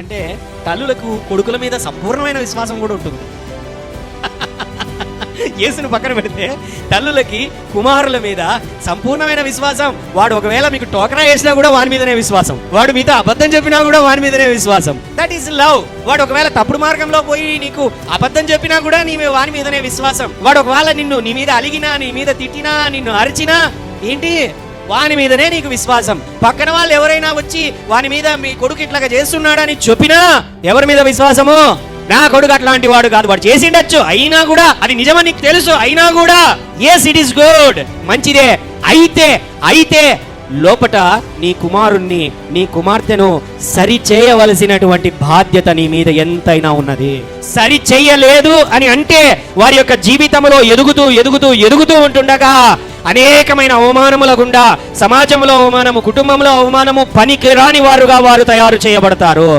అంటే తల్లులకు కొడుకుల మీద సంపూర్ణమైన విశ్వాసం కూడా ఉంటుంది. యేసును పక్కన పెడితే తల్లులకి కుమారుల మీద సంపూర్ణమైన విశ్వాసం. వాడు ఒకవేళ మీకు టోకరా వేసినా కూడా వాని మీదనే విశ్వాసం. వాడు మీతో అబద్ధం చెప్పినా కూడా వాని మీదనే విశ్వాసం. That is love. వాడు ఒకవేళ తప్పుడు మార్గంలో పోయి నీకు అబద్ధం చెప్పినా కూడా వాని మీదనే విశ్వాసం. వాడు ఒకవేళ నీ మీద అలిగినా, నీ మీద తిట్టినా, నిన్ను అరిచినా ఏంటి, వాని మీదనే నీకు విశ్వాసం. పక్కన వాళ్ళు ఎవరైనా వచ్చి వాని మీద మీ కొడుకు ఇట్లాగా చేస్తున్నాడని చెప్పినా ఎవరి మీద విశ్వాసము? నా కొడుకు అట్లాంటి వాడు కాదు, వాడు చేసిండొచ్చు, అయినా కూడా అది నిజమని నీకు తెలుసు, అయినా కూడా yes it is good, మంచిదే. అయితే లోపట నీ కుమారుణ్ణి, నీ కుమార్తెను సరి చేయవలసినటువంటి బాధ్యత నీ మీద ఎంతైనా ఉన్నది. సరి చెయ్యలేదు అని అంటే వారి యొక్క జీవితంలో ఎదుగుతూ ఉంటుండగా అనేకమైన అవమానముల గుండా, సమాజంలో అవమానము, కుటుంబంలో అవమానము, పనికి రాని వారుగా వారు తయారు చేయబడతారు.